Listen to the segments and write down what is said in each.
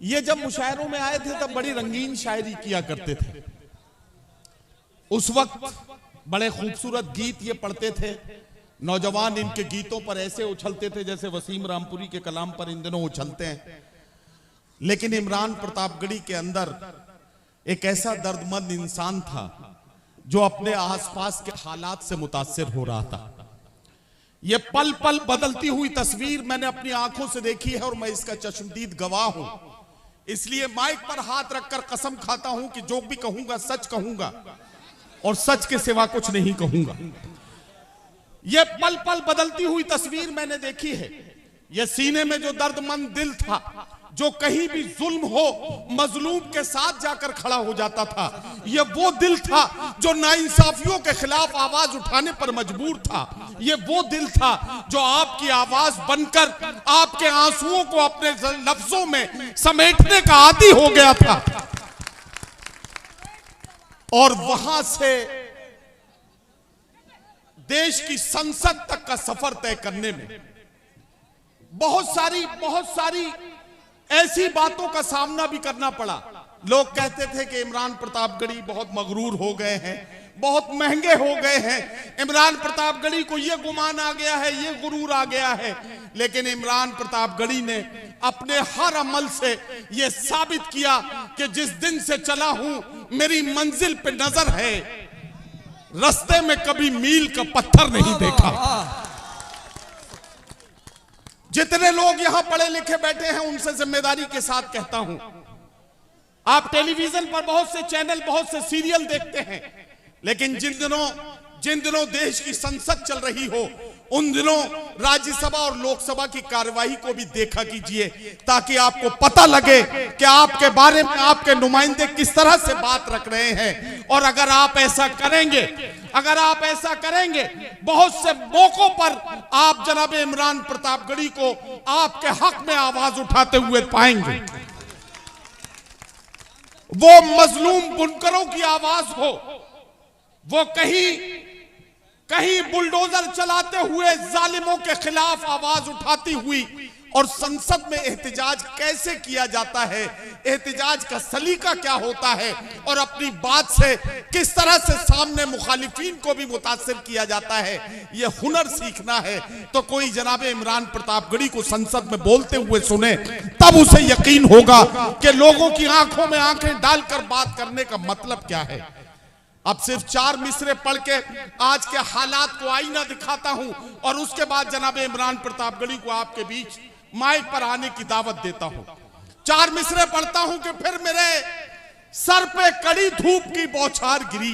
ये जब मुशायरों में आए थे तब बड़ी रंगीन शायरी किया करते थे। उस वक्त बड़े खूबसूरत गीत ये पढ़ते थे। नौजवान इनके गीतों पर ऐसे उछलते थे जैसे वसीम रामपुरी के कलाम पर इन दिनों उछलते हैं। लेकिन इमरान प्रतापगढ़ी के अंदर एक ऐसा दर्दमंद इंसान था जो अपने आसपास के हालात से मुतासिर हो रहा था। ये पल पल बदलती हुई तस्वीर मैंने अपनी आंखों से देखी है और मैं इसका चश्मदीद गवाह हूं। इसलिए माइक पर हाथ रखकर कसम खाता हूं कि जो भी कहूंगा सच कहूंगा और सच के सिवा कुछ नहीं कहूंगा। ये पल पल बदलती हुई तस्वीर मैंने देखी है। ये सीने में जो दर्दमंद दिल था, जो कहीं भी जुल्म हो मजलूम के साथ जाकर खड़ा हो जाता था, ये वो दिल था जो नाइंसाफियों के खिलाफ आवाज उठाने पर मजबूर था। ये वो दिल था जो आपकी आवाज बनकर आपके आंसुओं को अपने लफ्जों में समेटने का आदी हो गया था। और वहां से देश की संसद तक का सफर तय करने में बहुत सारी ऐसी बातों का सामना भी करना पड़ा। लोग कहते थे कि इमरान प्रतापगढ़ी बहुत मगरूर हो गए हैं, बहुत महंगे हो गए हैं, इमरान प्रतापगढ़ी को यह गुमान आ गया है, यह गुरूर आ गया है। लेकिन इमरान प्रतापगढ़ी ने अपने हर अमल से यह साबित किया कि जिस दिन से चला हूं मेरी मंजिल पे नजर है, रास्ते में कभी मील का पत्थर नहीं देखा। जितने लोग यहां पढ़े लिखे बैठे हैं उनसे जिम्मेदारी के साथ कहता हूं, आप टेलीविजन पर बहुत से चैनल, बहुत से सीरियल देखते हैं, लेकिन जिन दिनों देश की संसद चल रही हो उन दिनों राज्यसभा और लोकसभा की कार्यवाही को भी देखा कीजिए, ताकि आपको पता लगे कि आपके बारे में आपके नुमाइंदे किस तरह से बात रख रहे हैं। और अगर आप ऐसा करेंगे बहुत से मौकों पर आप जनाब इमरान प्रतापगढ़ी को आपके हक में आवाज उठाते हुए पाएंगे। वो मजलूम बुनकरों की आवाज हो, वो कहीं बुलडोजर चलाते हुए जालिमों के खिलाफ आवाज उठाती हुई, और संसद में एहतजाज कैसे किया जाता है, एहतजाज का सलीका क्या होता है, और अपनी बात से किस तरह से सामने मुखालिफिन को भी मुतासिर किया जाता है, यह हुनर सीखना है। तो कोई जनाब इमरान प्रतापगढ़ी को संसद में बोलते हुए सुने, तब उसे यकीन होगा कि लोगों की आंखों में आंखें डालकर बात करने का मतलब क्या है। अब सिर्फ 4 मिसरे पढ़ के आज के हालात को आईना दिखाता हूं और उसके बाद जनाब इमरान प्रतापगढ़ी को आपके बीच माइक पर आने की दावत देता हूं। 4 मिसरे पढ़ता हूं कि फिर मेरे सर पे कड़ी धूप की बौछार गिरी,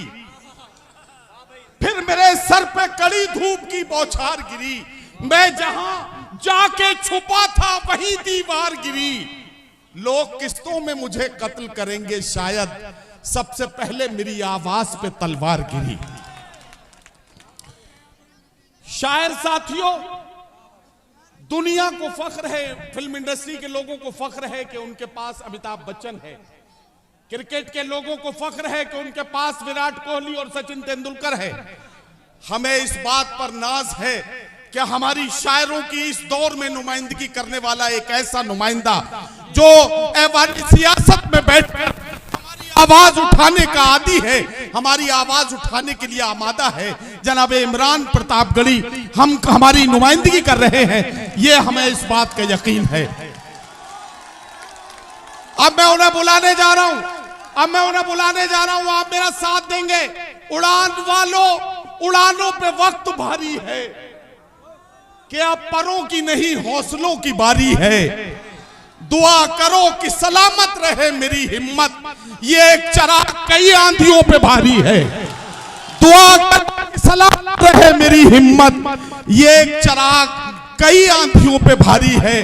फिर मेरे सर पे कड़ी धूप की बौछार गिरी, मैं जहां जाके छुपा था वहीं दीवार गिरी। लोग किस्तों में मुझे कत्ल करेंगे शायद, सबसे पहले मेरी आवाज पे तलवार गिरी। शायर साथियों, दुनिया को फख्र है, फिल्म इंडस्ट्री के लोगों को फख्र है कि उनके पास अमिताभ बच्चन है, क्रिकेट के लोगों को फख्र है कि उनके पास विराट कोहली और सचिन तेंदुलकर है। हमें इस बात पर नाज है कि हमारी शायरों की इस दौर में नुमाइंदगी करने वाला एक ऐसा नुमाइंदा जो ऐवानी सियासत में बैठकर आवाज उठाने का आदी है, हमारी आवाज उठाने के लिए आमादा है। जनाब इमरान प्रतापगढ़ी हमारी नुमाइंदगी कर रहे हैं, यह हमें इस बात का यकीन है। अब मैं उन्हें बुलाने जा रहा हूं, आप मेरा साथ देंगे। उड़ान वालों, उड़ानों पे वक्त भारी है कि अब परों की नहीं हौसलों की बारी है। दुआ करो कि सलामत रहे मेरी हिम्मत, ये एक चराग कई आंधियों पे भारी है। दुआ करो कि सलामत रहे मेरी हिम्मत, ये एक चराग कई आंधियों पे भारी है।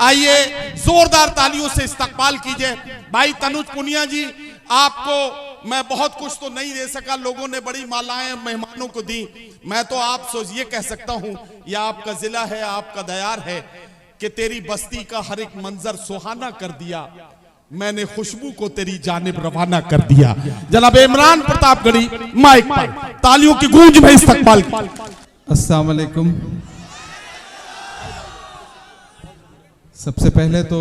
आइए जोरदार तालियों से इस्तकबाल कीजिए भाई तनुज पुनिया जी। आपको मैं बहुत कुछ तो नहीं दे सका, लोगों ने बड़ी मालाएं मेहमानों को दी। मैं तो आप सोच ये कह सकता हूं, यह आपका जिला है, आपका दयार है कि तेरी बस्ती का हर एक मंजर सुहाना कर दिया, मैंने खुशबू को तेरी जानिब रवाना कर दिया। जनाब इमरान प्रतापगढ़ी माइक पर तालियों की गूंज में इस्तकबाल। अस्सलाम वालेकुम। सबसे पहले तो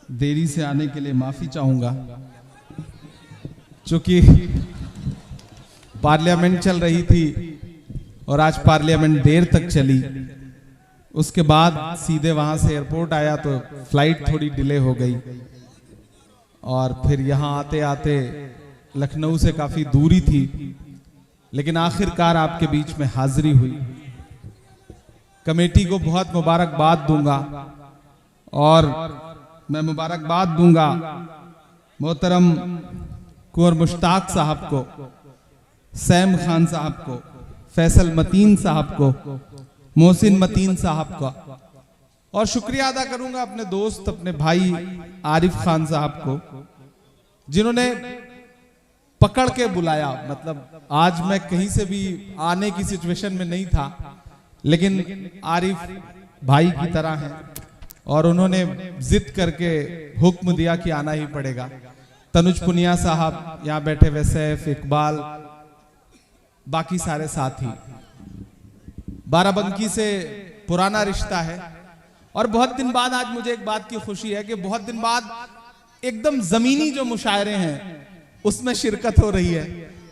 देरी से आने के लिए माफ़ी चाहूँगा, चूँकि पार्लियामेंट चल रही थी और आज पार्लियामेंट देर तक चली। उसके बाद सीधे वहाँ से एयरपोर्ट आया तो फ्लाइट थोड़ी डिले हो गई और फिर यहाँ आते आते लखनऊ से काफ़ी दूरी थी, लेकिन आखिरकार आपके बीच में हाजिरी हुई। कमेटी को बहुत मुबारकबाद दूंगा और मैं मुबारकबाद दूंगा मोहतरम कुंवर मुश्ताक साहब को, सैम खान साहब को, फैसल मतीन साहब को, मोहसिन मतीन साहब का, और शुक्रिया अदा करूंगा अपने दोस्त अपने भाई आरिफ खान साहब को, जिन्होंने पकड़ के बुलाया। मतलब आज मैं कहीं से भी आने की सिचुएशन में नहीं था, लेकिन आरिफ भाई की तरह हैं और उन्होंने जिद करके हुक्म दिया कि आना ही पड़ेगा। तनुज पुनिया साहब यहाँ बैठे, वैसैफ, इकबाल, बाकी सारे साथी, बाराबंकी से पुराना रिश्ता है और बहुत दिन बाद आज मुझे एक बात की खुशी है कि बहुत दिन बाद एकदम जमीनी जो मुशायरे हैं उसमें शिरकत हो रही है।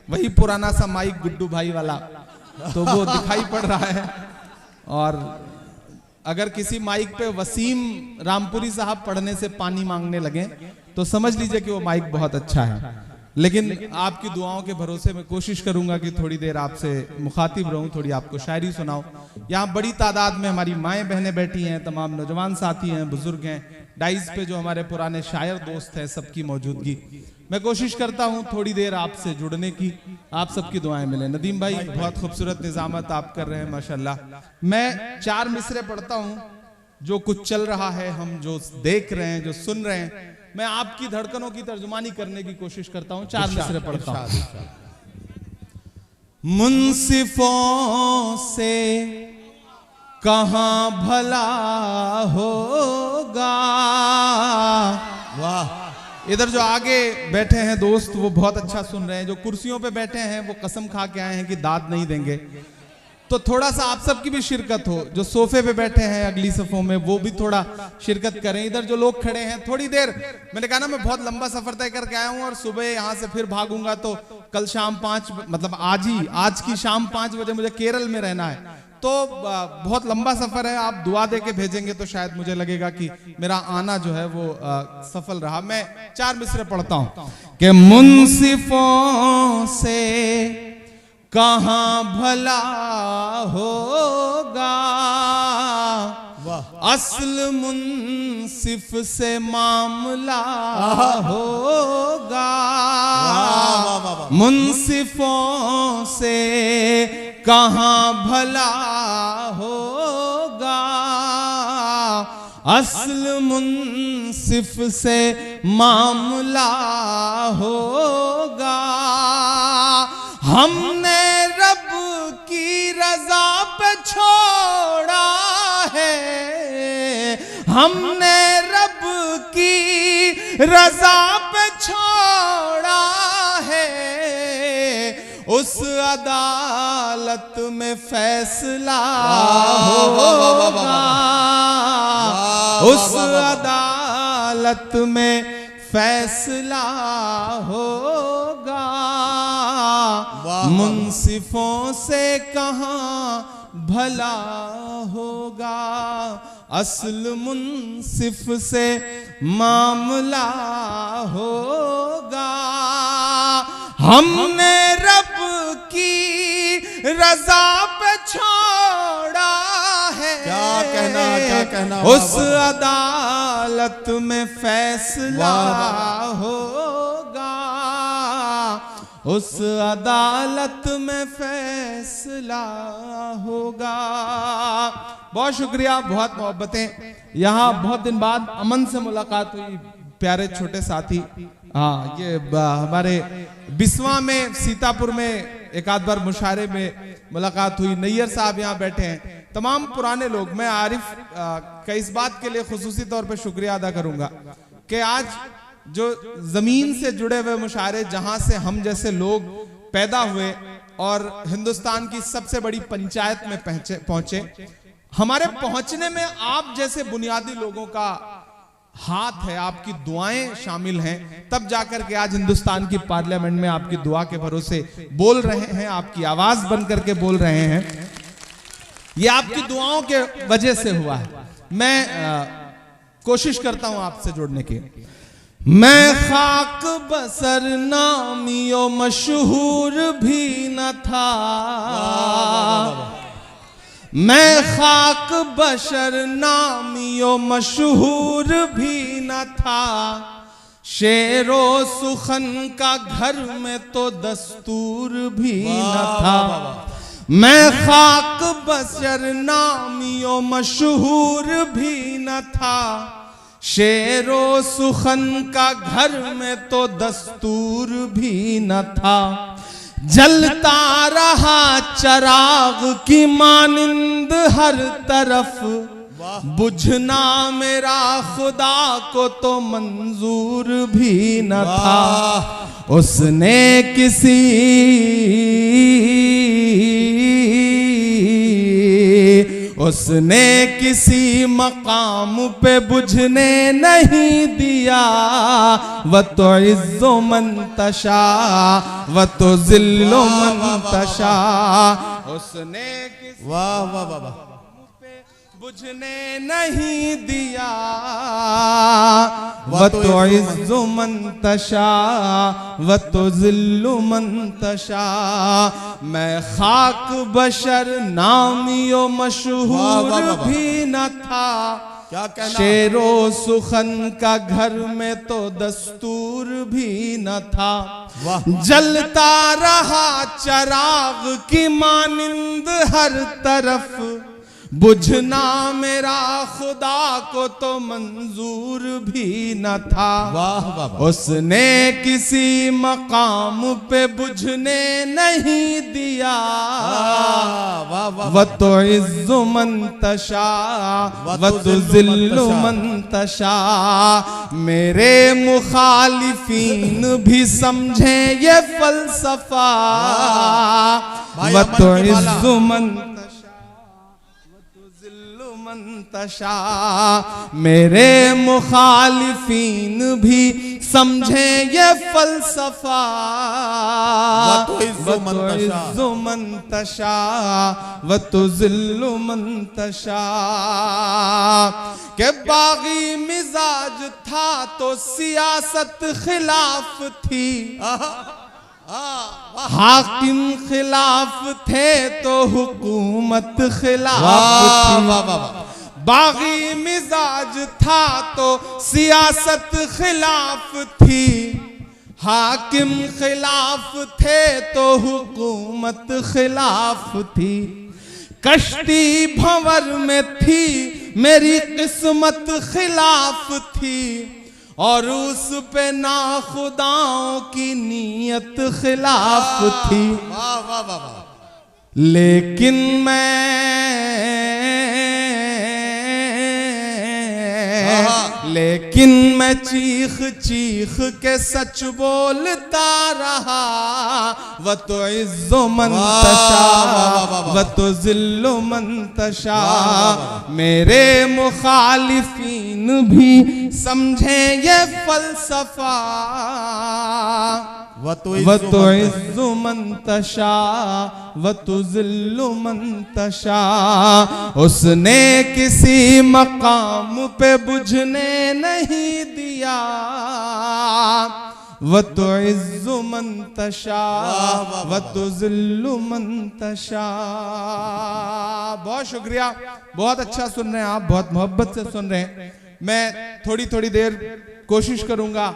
वही पुराना सा माइक गुड्डू भाई वाला तो वो दिखाई पड़ रहा है, और अगर किसी माइक पे वसीम रामपुरी साहब पढ़ने से पानी मांगने लगे तो समझ लीजिए कि वो माइक बहुत अच्छा है। लेकिन आपकी दुआओं के भरोसे मैं कोशिश करूंगा कि थोड़ी देर आपसे मुखातिब रहूं, थोड़ी आपको शायरी सुनाऊं। यहाँ बड़ी तादाद में हमारी माएँ बहनें बैठी हैं, तमाम नौजवान साथी हैं, बुजुर्ग हैं, डाइस पे जो हमारे पुराने शायर दोस्त हैं, सबकी मौजूदगी। मैं कोशिश करता हूँ थोड़ी देर आपसे जुड़ने की, आप सबकी दुआएं मिले। नदीम भाई बहुत खूबसूरत निजामत आप कर रहे हैं माशाल्लाह। मैं 4 मिसरे पढ़ता हूँ, जो कुछ चल रहा है, हम जो देख रहे हैं, जो सुन रहे हैं, मैं आपकी धड़कनों की तर्जुमानी करने की कोशिश करता हूँ। 4 मिसरे पढ़ता हूँ। मुंसिफों से कहाँ भला होगा। वाह। इधर जो आगे बैठे हैं दोस्त वो बहुत अच्छा सुन रहे हैं, जो कुर्सियों पे बैठे हैं वो कसम खा के आए हैं कि दाद नहीं देंगे, तो थोड़ा सा आप सबकी भी शिरकत हो। जो सोफे पे बैठे हैं अगली सफों में वो भी थोड़ा शिरकत करें। इधर जो लोग खड़े हैं थोड़ी देर, मैंने कहा ना मैं बहुत लंबा सफर तय करके आया हूं और सुबह यहां से फिर भागूंगा, तो कल शाम 5 मतलब आज की शाम 5 बजे मुझे केरल में रहना है, तो बहुत लंबा सफर है। आप दुआ दे के भेजेंगे तो शायद मुझे लगेगा कि मेरा आना जो है वो सफल रहा। मैं 4 मिसरे पढ़ता हूं कि मुंसिफों से कहाँ भला होगा, असल मुंसिफ से मामला होगा। मुंसिफों से कहाँ भला होगा, असल मुंसिफ से मामला होगा। हमने रब की रजा पे छोड़ा है, हमने रब की रजा पे छोड़ा है, उस अदालत में फैसला होगा, उस अदालत में फैसला होगा। मुंसिफों से कहाँ भला होगा, असल मुंसिफ से मामला होगा। हमने रब की रजा पे छोड़ा है, क्या कहना उस अदालत में फैसला होगा, उस अदालत में फैसला होगा। बहुत शुक्रिया, बहुत मोहब्बतें। यहाँ बहुत दिन बाद अमन से मुलाकात हुई, प्यारे छोटे साथी। हाँ, ये हमारे बिस्वा में, सीतापुर में एक आध बार मुशायरे में मुलाकात हुई। नैयर साहब यहाँ बैठे हैं, तमाम पुराने लोग। मैं आरिफ का इस बात के लिए खुसूसी तौर पे शुक्रिया अदा करूंगा कि आज जो जमीन से जुड़े हुए मुशायरे, जहां से हम जैसे लोग पैदा हुए और हिंदुस्तान की सबसे बड़ी पंचायत में पहुंचे, हमारे पहुंचने में आप जैसे बुनियादी लोगों का हाथ है, आपकी दुआएं शामिल हैं, तब जाकर के आज हिंदुस्तान की पार्लियामेंट में आपकी दुआ के भरोसे बोल रहे हैं, आपकी आवाज बन करके बोल रहे हैं। ये आपकी दुआओं के वजह से हुआ है। मैं कोशिश करता हूं आपसे जोड़ने की। मैं खाक बसर नामियो मशहूर भी न था, मैं खाक बशर नामियो मशहूर भी न था, शेरो सुखन का घर में तो दस्तूर भी न था। मैं खाक बशर नामियो मशहूर भी न था, शेरो सुखन का घर में तो दस्तूर भी न था। जलता रहा चराग की मानिंद हर तरफ, बुझना मेरा खुदा को तो मंजूर भी न था। उसने किसी मकाम पे बुझने नहीं दिया, व तो इज़्ज़ो मन तशा व तो ज़िल्लो मन तशा। उसने किसी वाह वाह वाह वाह पे बुझने नहीं दिया, व तो इज़्ज़ो मन तशा व तो ज़िल्लो मन तशा। मैं खाक बशर नामियो मशहूर भी न था, क्या कहना। शेरो सुखन का घर में तो दस्तूर भी न था। जलता रहा चराग की मानिंद हर तरफ, बुझना मेरा खुदा को तो मंजूर भी न था। वाह वाह वाह। उसने किसी मकाम पे बुझने नहीं दिया, वाह वाह। व तो इज़्ज़ो मन तशा व तो ज़िल्लो मन तशा। मेरे मुखालिफीन भी समझे ये फलसफा, व तो इज़्ज़ो मन तशा। मेरे मुखालिफीन भी समझे ये फलसफा, व तो इज़्ज़ो मन तशा व तो ज़िल्लो मन तशा। के बागी मिजाज था तो सियासत खिलाफ थी, हाकिम खिलाफ थे तो हुकूमत खिलाफ थी। बागी मिजाज था तो सियासत खिलाफ थी, हाकिम खिलाफ थे तो हुकूमत खिलाफ थी। कश्ती भंवर में थी मेरी किस्मत खिलाफ थी, और उस पे नाखुदाओं की नीयत खिलाफ थी। वाह वाह वाह वाह। लेकिन मैं चीख चीख के सच बोलता रहा, व तो इज़्ज़ो मन तशा व तो ज़िल्लो मन तशा। मेरे मुखालिफीन भी समझे ये फलसफा, व तो इज़्ज़ो मन तशा व तो ज़िल्लो मन तशा। उसने किसी मकाम पे बुझने नहीं दिया, व तो इज़्ज़ो मन तशा व तो ज़िल्लो मन तशा। बहुत शुक्रिया, बहुत अच्छा सुन रहे हैं आप, बहुत मोहब्बत से सुन रहे हैं। मैं थोड़ी थोड़ी देर कोशिश करूंगा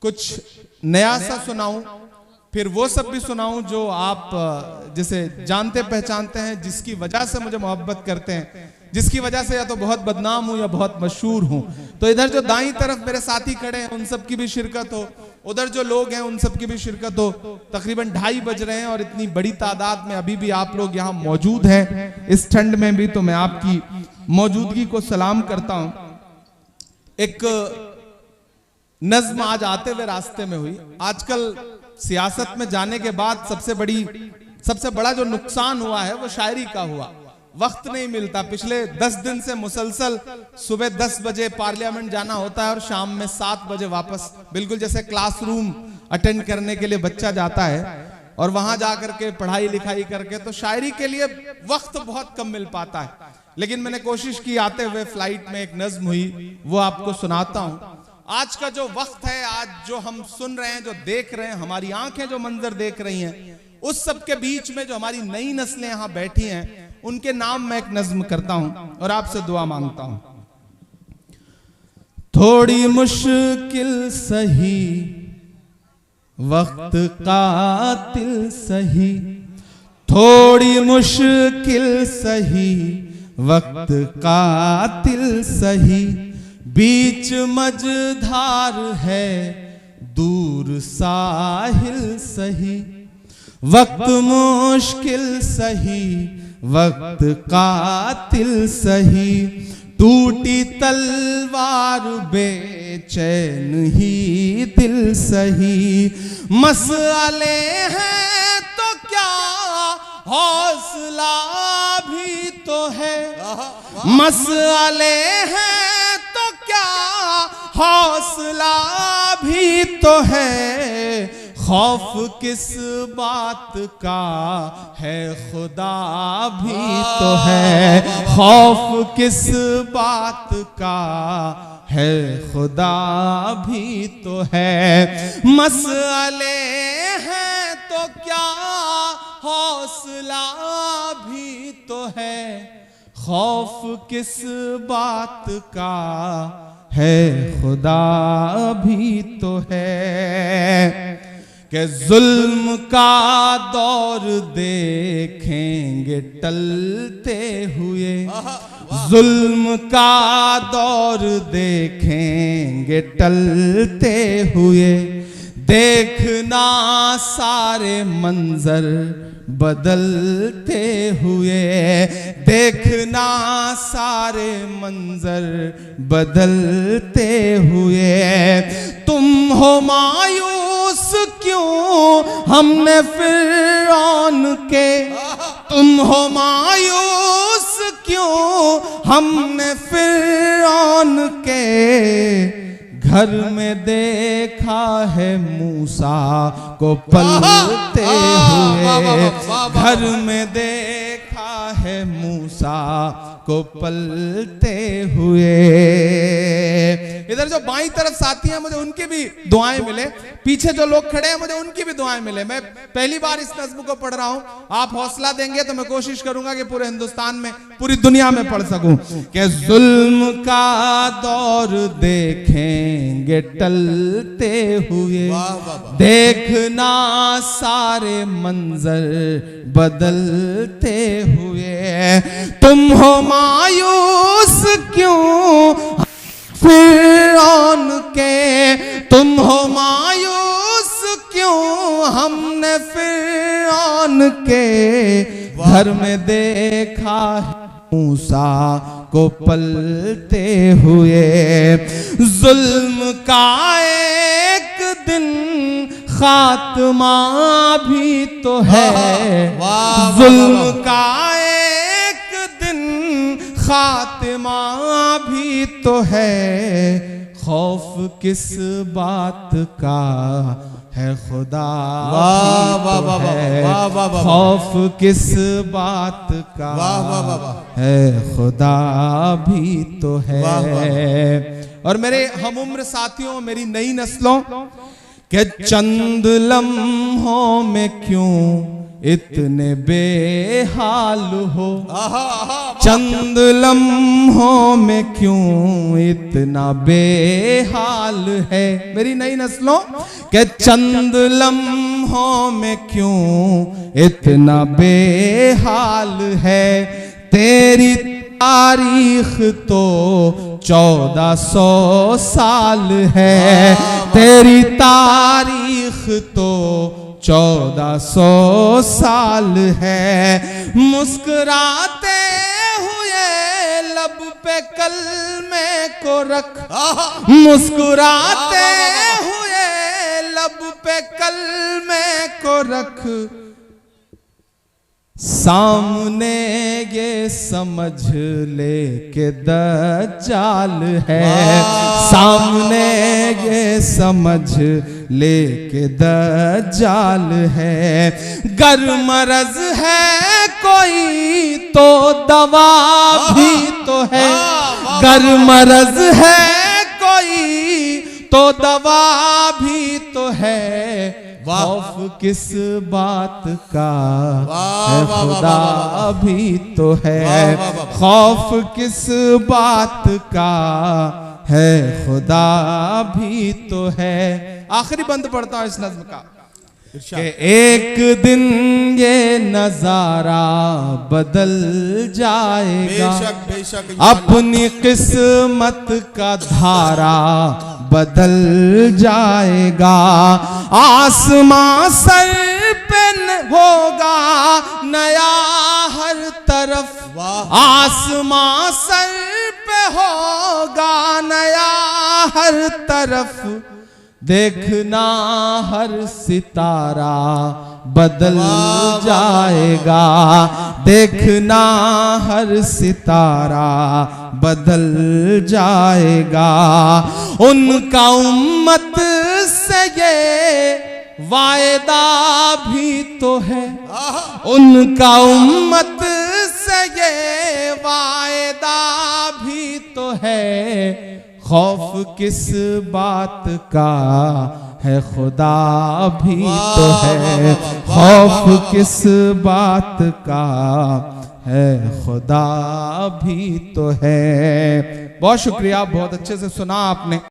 कुछ नया सा सुनाऊं, फिर वो सब भी सुनाऊं जो आप जिसे जानते पहचानते हैं, जिसकी वजह से मुझे मोहब्बत करते हैं, जिसकी वजह से या तो बहुत बदनाम हूं या बहुत मशहूर हूं। तो इधर जो दाईं तरफ मेरे साथी खड़े हैं उन सब की भी शिरकत हो, उधर जो लोग हैं उन सब की भी शिरकत हो। तकरीबन 2:30 बज रहे हैं और इतनी बड़ी तादाद में अभी भी आप लोग यहाँ मौजूद हैं इस ठंड में भी, तो मैं आपकी मौजूदगी को सलाम करता हूं। एक नज्म आज आते हुए रास्ते में हुई। आजकल सियासत में जाने के बाद सबसे बड़ा जो नुकसान हुआ है वो शायरी का हुआ। वक्त नहीं मिलता। पिछले 10 दिन से मुसलसल सुबह 10 बजे पार्लियामेंट जाना होता है और शाम में 7 बजे वापस, बिल्कुल जैसे क्लासरूम अटेंड करने के लिए बच्चा जाता है और वहां जाकर के पढ़ाई लिखाई करके, तो शायरी के लिए वक्त बहुत कम मिल पाता है। लेकिन मैंने कोशिश की, आते हुए फ्लाइट में एक नज्म हुई, वो आपको सुनाता हूं। आज का जो वक्त है, आज जो हम सुन रहे हैं, जो देख रहे हैं, हमारी आंखें जो मंजर देख रही हैं, उस सब के बीच में जो हमारी नई नस्लें यहां बैठी हैं, उनके नाम मैं एक नज्म करता हूं और आपसे दुआ मांगता हूं। थोड़ी मुश्किल सही वक्त कातिल सही, थोड़ी मुश्किल सही वक्त कातिल सही, बीच मझधार है दूर साहिल सही, वक्त मुश्किल सही वक्त कातिल सही, टूटी तलवार बेचैन ही दिल सही, मसले हैं तो क्या हौसला भी तो है, मसले हैं तो क्या हौसला भी तो है, खौफ किस बात का है खुदा भी तो है, खौफ किस बात का है खुदा भी तो है, मसले हैं तो क्या हौसला भी तो है, खौफ किस बात का है खुदा भी तो है, कि जुल्म का दौर देखेंगे टलते हुए, जुल्म का दौर देखेंगे टलते हुए, देखना सारे मंजर बदलते हुए, देखना सारे मंजर बदलते हुए, तुम हो मायूस क्यों हमने फिरौन के, तुम हो मायूस क्यों हमने फिरौन के, घर में देखा है मूसा को पलते हुए, घर में देखा है मूसा को पलते हुए। इधर जो बाईं तरफ साथी हैं, मुझे उनकी भी दुआएं मिले, पीछे जो लोग खड़े हैं मुझे उनकी भी दुआएं मिले। मैं पहली बार इस नज़्म को पढ़ रहा हूं, आप हौसला देंगे तो मैं कोशिश करूंगा कि पूरे हिंदुस्तान में, पूरी दुनिया में पढ़ सकूं। कि जुल्म का दौर देखेंगे टलते हुए, देखना सारे मंजर बदलते हुए, तुम हो मायूस क्यों फिरौन के, तुम हो मायूस क्यों हमने फिरौन के, घर में देखा मूसा को पलते हुए, जुल्म का एक दिन खात्मा भी तो है, जुल्म का एक दिन खात्मा भी तो है, खौफ किस बात का है खुदा भी तो है, खौफ किस बात का है खुदा भी तो है। और मेरे हम उम्र साथियों, मेरी नई नस्लों, कि चंद लम्हों में क्यों इतने बेहाल हो, चंद लम्हों में क्यों इतना बेहाल है, मेरी नई नस्लों, के चंद लम्हों में क्यों इतना बेहाल है, तेरी तारीख तो 1400 साल है, तेरी तारीख तो 1400 साल है, मुस्कुराते हुए लब पे कलमे को रख, मुस्कुराते हुए लब पे कलमे को रख, सामने ये समझ ले के दज्जाल है, सामने ये समझ ले के दज्जाल है। गर मरज है कोई तो दवा भी तो है, गर मरज है कोई तो दवा भी तो है। खौफ किस बात का है खुदा भी तो है, खौफ किस बात का है खुदा भी तो है। आखिरी बंद पढ़ता हूं इस नज्म का कि एक दिन ये नजारा बदल जाएगा, बेशक बेशक अपनी किस्मत का धारा बदल जाएगा। आसमां सर पे होगा नया हर तरफ, आसमां सर पे होगा नया हर तरफ। देखना हर सितारा बदल जाएगा, देखना हर सितारा बदल जाएगा। उनका उम्मत से ये वायदा भी तो है, उनका उम्मत से ये वायदा भी तो है। खौफ किस बात का है खुदा भी तो है, खौफ किस बात का है खुदा भी तो है। बहुत शुक्रिया, बहुत अच्छे से सुना आपने।